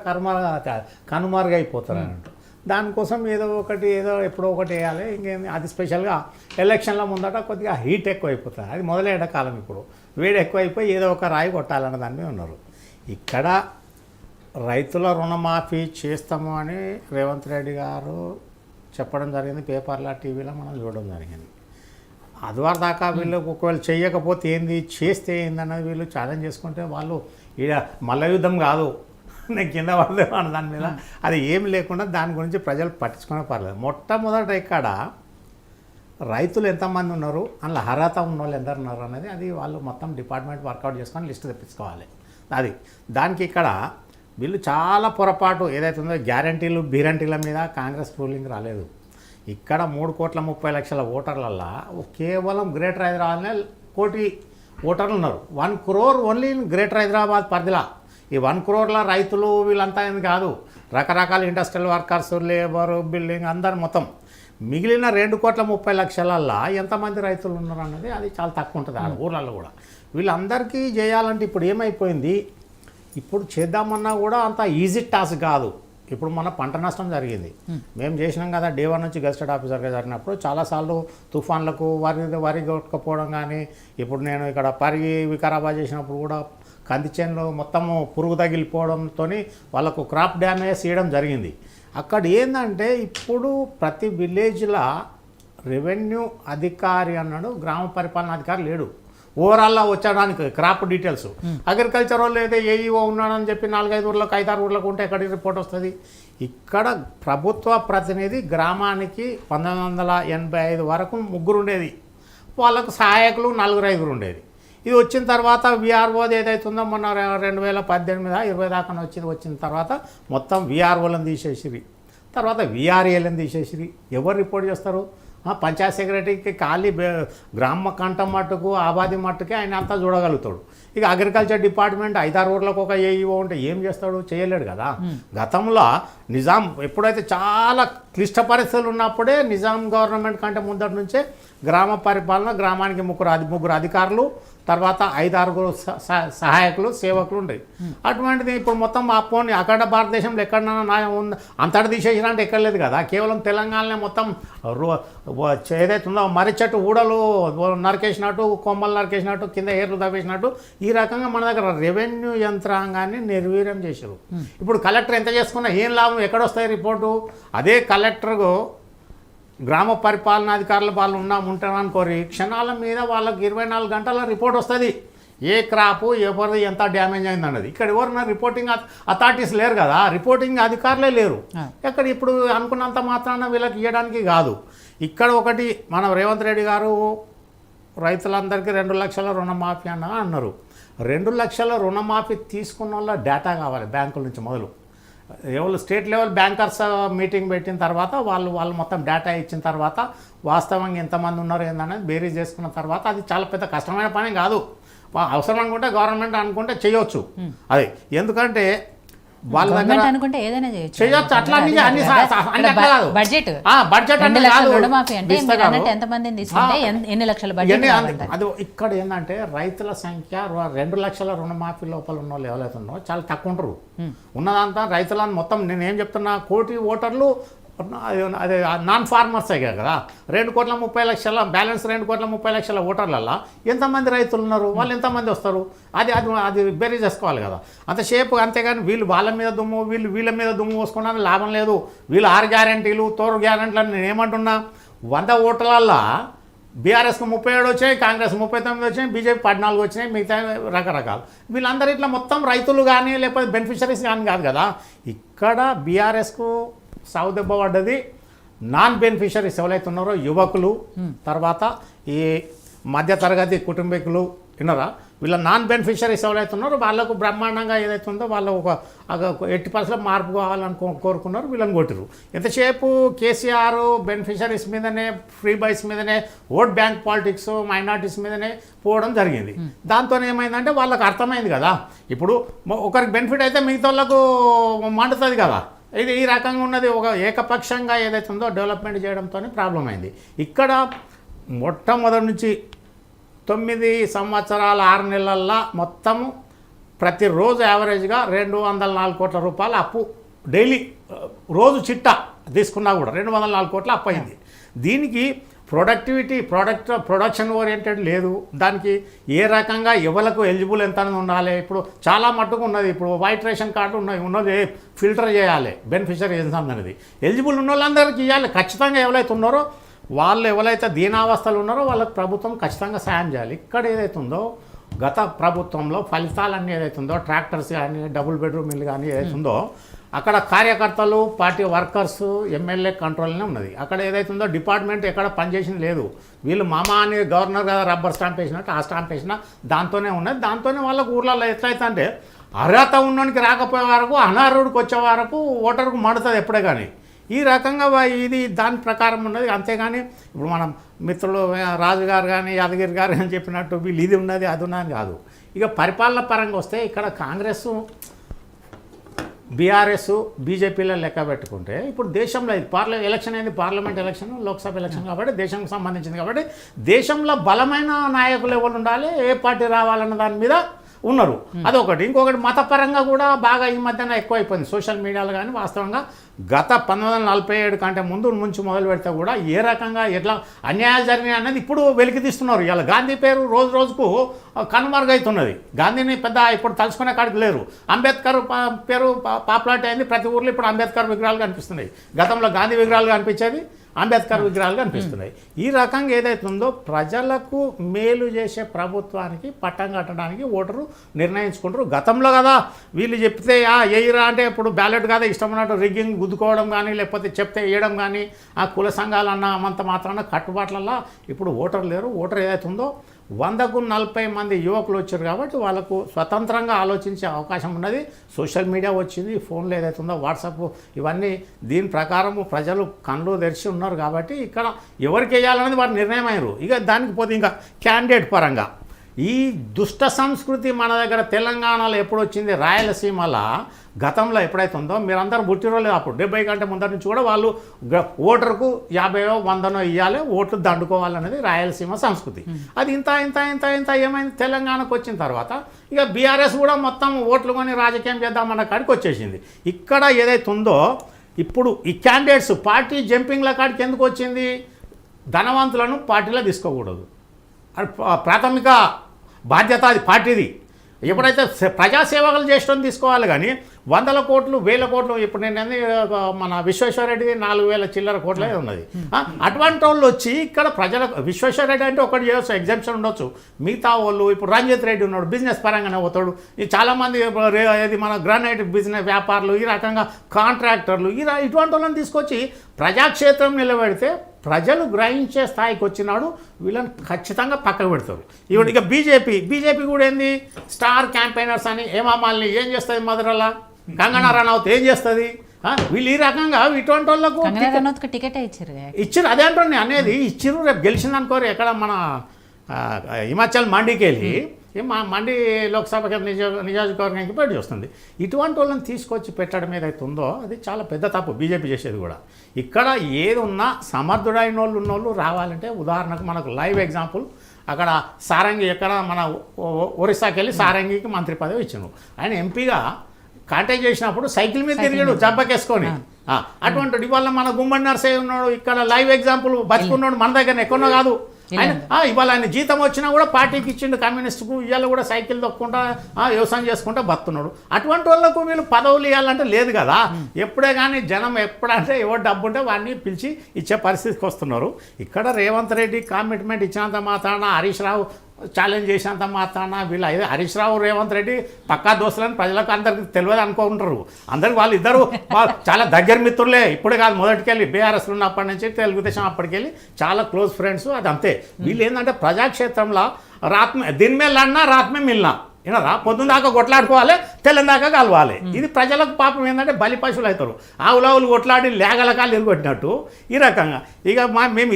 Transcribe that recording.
కర్మ కనుమరుగైపోతారు అన్నట్టు. దానికోసం ఏదో ఎప్పుడో ఒకటి వేయాలి. ఇంకేంది అది స్పెషల్గా ఎలక్షన్ల ముందట కొద్దిగా హీట్ ఎక్కువైపోతుంది. అది మొదలై ఎండాకాలం ఇప్పుడు వేడి ఎక్కువైపోయి ఏదో ఒక రాయి కొట్టాలన్న దాని మీద ఉన్నారు. ఇక్కడ రైతుల రుణమాఫీ చేస్తాము అని రేవంత్ రెడ్డి గారు చెప్పడం జరిగింది. పేపర్లో టీవీలో మనం చూడడం జరిగింది. ఆదివారం దాకా వీళ్ళు ఒకవేళ చేయకపోతే ఏంది, చేస్తే ఏందన్నది వీళ్ళు ఛాలెంజ్ చేసుకుంటే వాళ్ళు ఇక మల్ల యుద్ధం కాదు, నేను కింద పడలేము అన్న దాని మీద అది ఏం లేకుండా దాని గురించి ప్రజలు పట్టించుకునే పర్లేదు. మొట్టమొదట ఇక్కడ రైతులు ఎంతమంది ఉన్నారు, అందులో అర్హత ఉన్న వాళ్ళు ఎందరు ఉన్నారు అనేది అది వాళ్ళు మొత్తం డిపార్ట్మెంట్ వర్కౌట్ చేసుకొని లిస్ట్ తెప్పించుకోవాలి. అది దానికి ఇక్కడ వీళ్ళు చాలా పొరపాటు ఏదైతే ఉందో గ్యారంటీలు బీరంటీల మీద కాంగ్రెస్ రూలింగ్ రాలేదు. ఇక్కడ 3,30,00,000 ఓటర్లల్లో కేవలం గ్రేటర్ హైదరాబాద్నే 1 కోటి ఓటర్లు ఉన్నారు. 1 crore only in greater Hyderabad పరిధిలో. ఈ 1 crore రైతులు వీళ్ళంతా ఏమి కాదు, రకరకాల ఇండస్ట్రియల్ వర్కర్స్, లేబరు, బిల్డింగ్ అందరు మొత్తం. మిగిలిన 2,30,00,000 ఎంతమంది రైతులు ఉన్నారు అన్నది అది చాలా తక్కువ ఉంటుంది ఆ ఊర్లలో కూడా. వీళ్ళందరికీ చేయాలంటే ఇప్పుడు ఏమైపోయింది, ఇప్పుడు చేద్దామన్నా కూడా అంత ఈజీ టాస్క్ కాదు. ఇప్పుడు మన పంట నష్టం జరిగింది, మేము చేసినాం కదా. డే 1 నుంచి గెస్టెడ్ ఆఫీసర్గా జరిగినప్పుడు చాలాసార్లు తుఫాన్లకు వరి కొట్టుకపోవడం కానీ, ఇప్పుడు నేను ఇక్కడ పరిగి వికారాబాద్ చేసినప్పుడు కూడా కంది చేనులో మొత్తము పురుగు తగిలిపోవడంతో వాళ్ళకు క్రాప్ డ్యామేజ్ చేయడం జరిగింది. అక్కడ ఏంటంటే ఇప్పుడు ప్రతి విలేజ్లో రెవెన్యూ అధికారి అన్నాడు, గ్రామ పరిపాలన అధికారి లేడు. ఓవరాల్లో వచ్చడానికి క్రాప్ డీటెయిల్స్ అగ్రికల్చర్ వాళ్ళు అయితే ఏఈఓ ఉన్నాడని చెప్పి 4-5 ఊర్లకు 5-6 ఊర్లకు ఉంటే ఎక్కడికి రిపోర్ట్ వస్తుంది. ఇక్కడ ప్రభుత్వ ప్రతినిధి గ్రామానికి 1985 వరకు 3 ఉండేది, వాళ్ళకు సహాయకులు 4-5 ఉండేది. ఇది వచ్చిన తర్వాత విఆర్ఓది ఏదైతుందో మొన్న 2018-20 దాకా వచ్చిన తర్వాత మొత్తం విఆర్ఓలను తీసేసిరి, తర్వాత విఆర్ఏలను తీసేసిరి. ఎవరు రిపోర్ట్ చేస్తారు? పంచాయత్ సెక్రటరీకి ఖాళీ గ్రామ కంఠం మట్టుకు ఆబాది మట్టుకే ఆయన అంతా చూడగలుగుతాడు. ఇక అగ్రికల్చర్ డిపార్ట్మెంట్ 5-6 ఊర్లకు ఒక ఏఈఓ ఉంటే ఏం చేస్తాడు? చేయలేడు కదా. గతంలో నిజాం ఎప్పుడైతే చాలా క్లిష్ట పరిస్థితులు ఉన్నప్పుడే నిజాం గవర్నమెంట్ కంటే ముందటి నుంచే గ్రామ పరిపాలన, గ్రామానికి 3 అధికారులు, తర్వాత 5-6 సహాయకులు, సేవకులు ఉండేవి. అటువంటిది ఇప్పుడు మొత్తం పోనీ అఖండ భారతదేశంలో ఎక్కడన్నా అంతటి తీసేసినా అంటే ఎక్కడ లేదు కదా. కేవలం తెలంగాణలో మొత్తం ఏదైతే ఉందో మర్రి చెట్టు ఊడలు నరికేసినట్టు, కొమ్మలు నరికేసినట్టు, కింద ఏర్లు తవ్వేసినట్టు ఈ రకంగా మన దగ్గర రెవెన్యూ యంత్రాంగాన్ని నిర్వీర్యం చేశారు. ఇప్పుడు కలెక్టర్ ఎంత చేసుకున్నా ఏం లాభం, ఎక్కడొస్తాయి రిపోర్టు? అదే కలెక్టర్కు గ్రామ పరిపాలనాధికారులు వాళ్ళు ఉంటారనుకోరి క్షణాల మీద వాళ్ళకి 24 గంటల రిపోర్ట్ వస్తుంది, ఏ క్రాపు ఎవరిది ఎంత డ్యామేజ్ అయిందన్నది. ఇక్కడ ఎవరన్నా రిపోర్టింగ్ అథారిటీస్ లేరు కదా, రిపోర్టింగ్ అధికారులే లేరు. ఎక్కడ ఇప్పుడు అనుకున్నంత మాత్రాన వీళ్ళకి ఇవ్వడానికి కాదు. ఇక్కడ ఒకటి మన రేవంత్ రెడ్డి గారు రైతులందరికీ 2 లక్షల రుణమాఫీ అన్నారు. 2 లక్షల రుణమాఫీ తీసుకున్న వాళ్ళ డేటా కావాలి బ్యాంకుల నుంచి మొదలు. ఎవరు స్టేట్ లెవెల్ బ్యాంకర్స్ మీటింగ్ పెట్టిన తర్వాత వాళ్ళు మొత్తం డేటా ఇచ్చిన తర్వాత వాస్తవంగా ఎంతమంది ఉన్నారు ఏందనేది బేరీజ్ చేసుకున్న తర్వాత అది చాలా పెద్ద కష్టమైన పని కాదు. అవసరం అనుకుంటే గవర్నమెంట్ అనుకుంటే చేయొచ్చు. అది ఎందుకంటే వాళ్ళ దగ్గర అనుకుంటే ఏదైనా చేయొచ్చు. అట్లా బడ్జెట్ అది ఇక్కడ ఏంటంటే రైతుల సంఖ్య 2 లక్షల రుణమాఫీ లోపల ఉన్న వాళ్ళు ఎవరైతే ఉన్నారో చాలా తక్కువ ఉంటారు. ఉన్నదంతా రైతులను మొత్తం నేనేం చెప్తున్నా, 1 కోటి ఓటర్లు అదే నాన్ ఫార్మర్సే కదా. 2,30,00,000 బ్యాలెన్స్ 2,30,00,000 ఓటర్లలో ఎంతమంది రైతులు ఉన్నారు, వాళ్ళు ఎంతమంది వస్తారు, అది బెరీ చేసుకోవాలి కదా. అంతసేపు అంతేగాని వీళ్ళు వాళ్ళ మీద దుమ్ము వీళ్ళ మీద దుమ్ము పోసుకోవడానికి లాభం లేదు. వీళ్ళు 6 గ్యారెంటీలు 9 గ్యారెంటీలు అని నేను ఏమంటున్నా, 100 ఓటర్లల్లో బీఆర్ఎస్కి 37 వచ్చాయి, కాంగ్రెస్ 39 వచ్చాయి, బీజేపీ 14 వచ్చినాయి, మిగతా రకరకాలు. వీళ్ళందరూ ఇట్లా మొత్తం రైతులు కానీ లేకపోతే బెనిఫిషరీస్ కానీ కాదు కదా. ఇక్కడ బీఆర్ఎస్కు సాగు దెబ్బ పడ్డది నాన్ బెనిఫిషరీస్ ఎవరైతే ఉన్నారో యువకులు, తర్వాత ఈ మధ్యతరగతి కుటుంబీకులు విన్నారా, వీళ్ళ నాన్ బెనిఫిషరీస్ ఎవరైతే ఉన్నారో వాళ్ళకు బ్రహ్మాండంగా ఏదైతే ఉందో వాళ్ళు ఒక 80% మార్పు కావాలని కోరుకున్నారు, వీళ్ళని కొట్టిరు. ఎంతసేపు కేసీఆర్ బెనిఫిషరీస్ మీదనే, ఫ్రీ బైస్ మీదనే, ఓట్ బ్యాంక్ పాలిటిక్స్, మైనార్టీస్ మీదనే పోవడం జరిగింది. దాంతో ఏమైందంటే వాళ్ళకి అర్థమైంది కదా, ఇప్పుడు ఒకరికి బెనిఫిట్ అయితే మిగతా వాళ్ళకు మండుతుంది కదా. ఇది ఈ రకంగా ఉన్నది ఒక ఏకపక్షంగా ఏదైతే ఉందో డెవలప్మెంట్ చేయడంతో ప్రాబ్లం అయింది. ఇక్కడ మొట్టమొదటి నుంచి 9 సంవత్సరాల 6 నెలల్లో మొత్తము ప్రతిరోజు యావరేజ్గా 204 కోట్ల రూపాయల అప్పు డైలీ రోజు చిట్టా తీసుకున్నా కూడా 204 కోట్ల అప్పు అయింది. దీనికి ప్రొడక్షన్ ఓరియంటెడ్ లేదు. దానికి ఏ రకంగా ఎవరికి ఎలిజిబుల్ ఎంత ఉండాలి. ఇప్పుడు చాలా మట్టుకు ఉన్నది. ఇప్పుడు వైట్ రేషన్ కార్డు ఉన్నది ఫిల్టర్ చేయాలి బెనిఫిషరీ ఎంత అనేది. ఎలిజిబుల్ ఉన్న వాళ్ళందరికీ ఇవ్వాలి. ఖచ్చితంగా ఎవరైతే ఉన్నారో వాళ్ళు ఎవరైతే దీనావస్థలు ఉన్నారో వాళ్ళకి ప్రభుత్వం ఖచ్చితంగా సాయం చేయాలి. ఇక్కడ ఏదైతే ఉందో గత ప్రభుత్వంలో ఫలితాలన్నీ ఏదైతే ఉందో ట్రాక్టర్స్ కానీ డబుల్ బెడ్రూమ్ ఇల్లు కానీ ఏదైతే ఉందో అక్కడ కార్యకర్తలు పార్టీ వర్కర్స్ ఎమ్మెల్యే కంట్రోల్నే ఉన్నది. అక్కడ ఏదైతే ఉందో డిపార్ట్మెంట్ ఎక్కడ పనిచేసింది లేదు. వీళ్ళు మామ అని గవర్నర్ కదా రబ్బర్ స్టాంప్ వేసినట్టు ఆ స్టాంప్ వేసినా దాంతోనే ఉన్నది. దాంతోనే వాళ్ళకు ఊర్లలో ఎట్లయితే అంటే అర్హత ఉన్నోనికి రాకపోయే వరకు అనర్హుడికి వచ్చే వరకు ఓటర్కు మడుతుంది ఎప్పుడే కానీ. ఈ రకంగా ఇది దాని ప్రకారం ఉన్నది. అంతేగాని ఇప్పుడు మనం మిత్రులు రాజు గారు కానీ యాదగిరి గారు అని చెప్పినట్టు వీళ్ళు ఇది ఉన్నది అది ఉన్నది కాదు. ఇక పరిపాలన పరంగా వస్తే ఇక్కడ కాంగ్రెస్ బీఆర్ఎస్ బీజేపీలో లెక్క పెట్టుకుంటే ఇప్పుడు దేశంలో ఎలక్షన్ అయింది, పార్లమెంట్ ఎలక్షన్ లోక్సభ ఎలక్షన్ కాబట్టి దేశానికి సంబంధించింది కాబట్టి దేశంలో బలమైన నాయకులు ఎవరు ఉండాలి, ఏ పార్టీ రావాలన్న దాని మీద ఉన్నారు. అదొకటి. ఇంకొకటి మతపరంగా కూడా బాగా ఈ మధ్యన ఎక్కువైపోయింది సోషల్ మీడియాలో. కానీ వాస్తవంగా గత 1947 కంటే ముందు నుంచి మొదలు పెడితే కూడా ఏ రకంగా ఎట్లా అన్యాయాలు జరిగినాయి అనేది ఇప్పుడు వెలికి తీస్తున్నారు. ఇలా గాంధీ పేరు రోజు రోజుకు కనుమరుగవుతున్నది. గాంధీని పెద్ద ఇప్పుడు తలుచుకునే కాడికి లేరు. అంబేద్కర్ పేరు పాపులారిటీ అయింది. ప్రతి ఊర్లో ఇప్పుడు అంబేద్కర్ విగ్రహాలు కనిపిస్తున్నాయి. గతంలో గాంధీ విగ్రహాలు కనిపించేది, అంబేద్కర్ విగ్రహాలు కనిపిస్తున్నాయి. ఈ రకంగా ఏదైతే ఉందో ప్రజలకు మేలు చేసే ప్రభుత్వానికి పట్టం కట్టడానికి ఓటరు నిర్ణయించుకుంటారు. గతంలో కదా వీళ్ళు చెప్తే ఎయిరా అంటే ఇప్పుడు బ్యాలెట్ కదా ఇష్టం ఉన్నట్టు రిగ్గింగ్ గుద్దుకోవడం కానీ లేకపోతే చెప్తే వేయడం కానీ ఆ కుల సంఘాలు అన్నంత మాత్రాన కట్టుబాట్లలో ఇప్పుడు ఓటరు లేరు. ఓటర్ ఏదైతే ఉందో 100కు 40 మంది యువకులు వచ్చారు కాబట్టి వాళ్ళకు స్వతంత్రంగా ఆలోచించే అవకాశం ఉన్నది. సోషల్ మీడియా వచ్చింది, ఫోన్లో ఏదైతే ఉందో వాట్సాప్ ఇవన్నీ దీని ప్రకారము ప్రజలు కళ్ళు తెరిచి ఉన్నారు కాబట్టి ఇక్కడ ఎవరికి వేయాలనేది వారు నిర్ణయం అయ్యారు. ఇక దానికి పోతే ఇంకా క్యాండిడేట్ పరంగా ఈ దుష్ట సంస్కృతి మన దగ్గర తెలంగాణలో ఎప్పుడు వచ్చింది, రాయలసీమలో గతంలో ఎప్పుడైతే ఉందో మీరందరూ పుట్టిరోలేదు అప్పుడు 70 కంటే ముందర నుంచి కూడా వాళ్ళు ఓటర్కు 50 100 ఇవ్వాలి, ఓట్లు దండుకోవాలనేది రాయలసీమ సంస్కృతి. అది ఇంత ఇంత ఇంత ఇంత ఏమైంది తెలంగాణకు వచ్చిన తర్వాత ఇక బీఆర్ఎస్ కూడా మొత్తం ఓట్లు కొని రాజకీయం చేద్దామన్న కాడికి వచ్చేసింది. ఇక్కడ ఏదైతే ఉందో ఇప్పుడు ఈ క్యాండిడేట్స్ పార్టీ జంపింగ్ల కాడికి ఎందుకు వచ్చింది, ధనవంతులను పార్టీలో తీసుకోకూడదు. ప్రాథమిక బాధ్యత అది పార్టీది. ఎప్పుడైతే ప్రజాసేవకులు చేసడం తీసుకోవాలి కానీ 100 కోట్లు 1000 కోట్లు ఇప్పుడు నేను మన విశ్వేశ్వరరెడ్డి 4000 చిల్లర కోట్లే ఉన్నది. అటువంటి వాళ్ళు వచ్చి ఇక్కడ ప్రజలకు విశ్వేశ్వరరెడ్డి అంటే ఒకటి చేయవచ్చు, ఎగ్జామ్షన్ ఉండొచ్చు. మిగతా వాళ్ళు ఇప్పుడు రంజిత్ రెడ్డి ఉన్నాడు బిజినెస్ పరంగానే పోతాడు. ఈ చాలామంది ఇది మన గ్రానైట్ బిజినెస్ వ్యాపారులు ఈ రకంగా కాంట్రాక్టర్లు ఇటువంటి వాళ్ళని తీసుకొచ్చి ప్రజాక్షేత్రం నిలబెడితే ప్రజలు గ్రహించే స్థాయికి వచ్చినాడు వీళ్ళని ఖచ్చితంగా పక్కకు పెడతారు. ఇప్పుడు ఇక బీజేపీ కూడా ఏంది స్టార్ క్యాంపెయినర్స్ అని ఏమామాలని ఏం చేస్తుంది మధురలా కంగనా రనౌత్ ఏం చేస్తుంది. వీళ్ళు ఈ రకంగా ఇటువంటి వాళ్ళకు టికెట్ ఇచ్చారు. అదే అంటారు అనేది ఇచ్చిర్రు. రేపు గెలిచింది అనుకోరు ఎక్కడ మన హిమాచల్ మండికి వెళ్ళి మండి లోక్సభ నియోజకవర్గానికి పోటీ వస్తుంది. ఇటువంటి వాళ్ళని తీసుకొచ్చి పెట్టడం ఏదైతే ఉందో అది చాలా పెద్ద తప్పు బీజేపీ చేసేది కూడా. ఇక్కడ ఏది ఉన్నా సమర్థుడైన వాళ్ళు ఉన్నోళ్ళు రావాలంటే ఉదాహరణకు మనకు లైవ్ ఎగ్జాంపుల్ అక్కడ సారంగి ఎక్కడ మన ఒరిస్సాకి వెళ్ళి సారంగికి మంత్రి పదవి ఇచ్చాను. ఆయన ఎంపీగా కాంటాక్ట్ చేసినప్పుడు సైకిల్ మీద తిరిగాడు జబ్బకేసుకొని. అటువంటి ఇవాళ మన గుమ్మడి నర్సయ్య ఉన్నాడు ఇక్కడ లైవ్ ఎగ్జాంపుల్ బతుకున్నాడు మన దగ్గర ఎక్కడో కాదు. ఆయన ఇవాళ ఆయన జీతం వచ్చినా కూడా పార్టీకి ఇచ్చిండు కమ్యూనిస్టుకు. ఇవాళ కూడా సైకిల్ తొక్కుంటా వ్యవసాయం చేసుకుంటా బతున్నాడు. అటువంటి వాళ్ళకు వీళ్ళు పదవులు ఇవ్వాలంటే లేదు కదా. ఎప్పుడే కానీ జనం ఎప్పుడంటే ఎవరు డబ్బు ఉంటే వాడిని పిలిచి ఇచ్చే పరిస్థితికి వస్తున్నారు. ఇక్కడ రేవంత్ రెడ్డి కమిట్మెంట్ ఇచ్చినంత మాత్రాన హరీష్ రావు ఛాలెంజ్ చేసినంత మాత్రాన వీళ్ళు అయితే హరీష్ రావు రేవంత్ రెడ్డి పక్కా దోస్తులని ప్రజలకు అందరికి తెలియదు అనుకుంటారు. అందరికి వాళ్ళు ఇద్దరు చాలా దగ్గర మిత్రులే. ఇప్పుడే కాదు మొదటికెళ్ళి బీఆర్ఎస్ ఉన్నప్పటి నుంచి తెలుగుదేశం అప్పటికెళ్ళి చాలా క్లోజ్ ఫ్రెండ్స్. అది అంతే. వీళ్ళు ఏంటంటే ప్రజాక్షేత్రంలో దీని మీద అన్నా రాత్మే మిల్నా వినరా పొద్దున్న దాకా కొట్లాడుకోవాలి తెల్లని దాకా కలవాలి. ఇది ప్రజలకు పాపం ఏంటంటే బలి పశువులు అవుతారు. ఆవులావులు కొట్లాడి లేగలకాలు ఎరుగొట్టినట్టు ఈ రకంగా. ఇక మేము